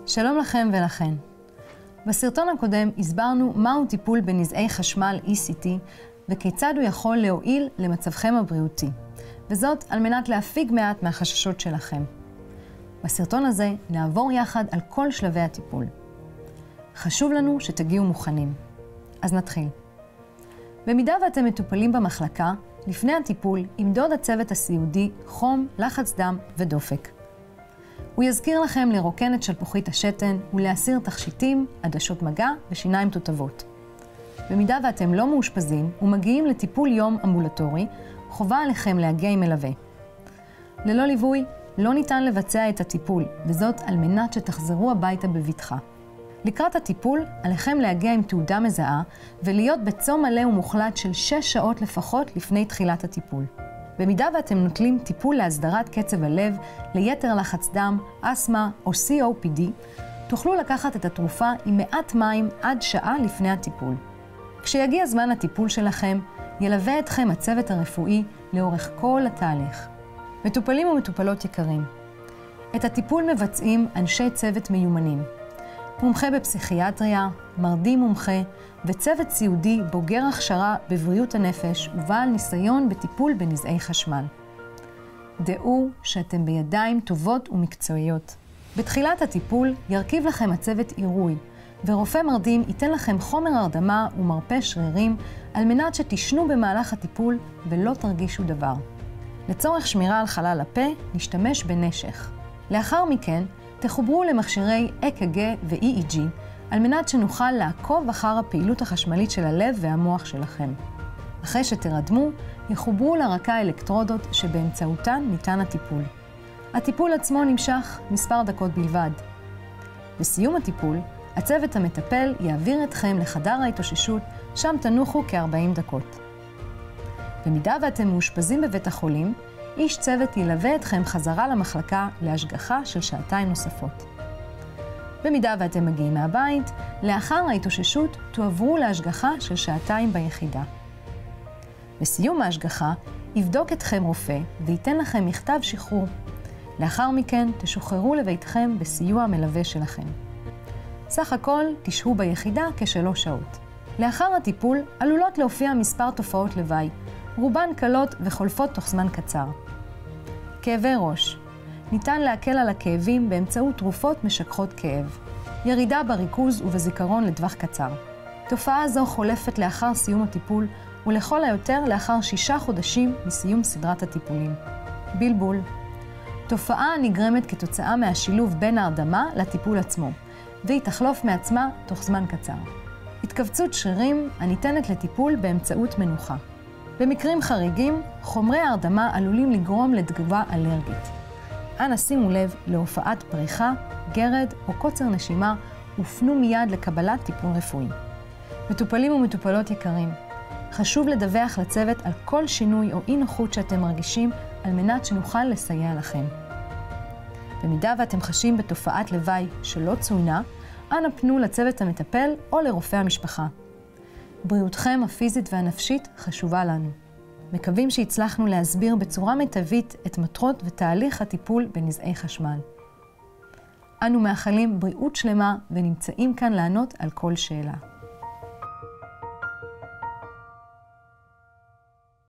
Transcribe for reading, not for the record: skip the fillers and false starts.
שלום לכם ולכן. בסרטון הקודם הסברנו מהו טיפול בנזעי חשמל ECT וכיצד הוא יכול להועיל למצבכם הבריאותי, וזאת על מנת להפיג מעט מהחששות שלכם. בסרטון הזה נעבור יחד על כל שלבי הטיפול. חשוב לנו שתגיעו מוכנים. אז נתחיל. במידה ואתם מטופלים במחלקה, לפני הטיפול ימדוד הצוות הסיעודי חום, לחץ דם ודופק. הוא יזכיר לכם לרוקן את שלפוחית השתן ולהסיר תכשיטים, עדשות מגע ושיניים תותבות. במידה ואתם לא מאושפזים ומגיעים לטיפול יום אמבולטורי, חובה עליכם להגיע עם מלווה. ללא ליווי, לא ניתן לבצע את הטיפול, וזאת על מנת שתחזרו הביתה בבטחה. לקראת הטיפול, עליכם להגיע עם תעודה מזהה ולהיות בצום מלא ומוחלט של 6 שעות לפחות לפני תחילת הטיפול. במידה ואתם נוטלים טיפול להסדרת קצב הלב, ליתר לחץ דם, אסמה או COPD, תוכלו לקחת את התרופה עם מעט מים עד שעה לפני הטיפול. כשיגיע זמן הטיפול שלכם, ילווה אתכם הצוות הרפואי לאורך כל התהליך. מטופלים ומטופלות יקרים, את הטיפול מבצעים אנשי צוות מיומנים. מומחה בפסיכיאטריה, מרדים מומחה וצוות סיעודי בוגר הכשרה בבריאות הנפש ובעל ניסיון בטיפול בנזעי חשמל. דעו שאתם בידיים טובות ומקצועיות. בתחילת הטיפול ירכיב לכם הצוות עירוי, ורופא מרדים ייתן לכם חומר הרדמה ומרפא שרירים על מנת שתישנו במהלך הטיפול ולא תרגישו דבר. לצורך שמירה על חלל הפה נשתמש בנשך. לאחר מכן תחוברו למכשירי EKG ו-EEG על מנת שנוכל לעקוב אחר הפעילות החשמלית של הלב והמוח שלכם. אחרי שתרדמו, יחוברו לרקה אלקטרודות שבאמצעותן ניתן הטיפול. הטיפול עצמו נמשך מספר דקות בלבד. בסיום הטיפול, הצוות המטפל יעביר אתכם לחדר ההתאוששות, שם תנוחו כ-40 דקות. במידה ואתם מאושפזים בבית החולים, איש צוות ילווה אתכם חזרה למחלקה להשגחה של 2 שעות נוספות. במידה ואתם מגיעים מהבית, לאחר ההתאוששות תועברו להשגחה של 2 שעות ביחידה. בסיום ההשגחה יבדוק אתכם רופא וייתן לכם מכתב שחרור. לאחר מכן תשוחררו לביתכם בסיוע המלווה שלכם. סך הכל תשהו ביחידה כ3 שעות. לאחר הטיפול עלולות להופיע מספר תופעות לוואי, רובן קלות וחולפות תוך זמן קצר. כאבי ראש. ניתן להקל על הכאבים באמצעות תרופות משככות כאב. ירידה בריכוז ובזיכרון לטווח קצר. תופעה זו חולפת לאחר סיום הטיפול ולכל היותר לאחר 6 חודשים מסיום סדרת הטיפולים. בלבול. תופעה נגרמת כתוצאה מהשילוב בין ההרדמה לטיפול עצמו, והיא תחלוף מעצמה תוך זמן קצר. התכווצות שרירים הניתנת לטיפול באמצעות מנוחה. במקרים חריגים, חומרי ההרדמה עלולים לגרום לתגובה אלרגית. אנא שימו לב להופעת פריחה, גרד או קוצר נשימה ופנו מיד לקבלת טיפול רפואי. מטופלים ומטופלות יקרים, חשוב לדווח לצוות על כל שינוי או אי נוחות שאתם מרגישים על מנת שנוכל לסייע לכם. במידה ואתם חשים בתופעת לוואי שלא צוינה, אנא פנו לצוות המטפל או לרופא המשפחה. בריאותכם הפיזית והנפשית חשובה לנו. מקווים שהצלחנו להסביר בצורה מיטבית את מטרות ותהליך הטיפול בנזעי חשמל. אנו מאחלים בריאות שלמה ונמצאים כאן לענות על כל שאלה.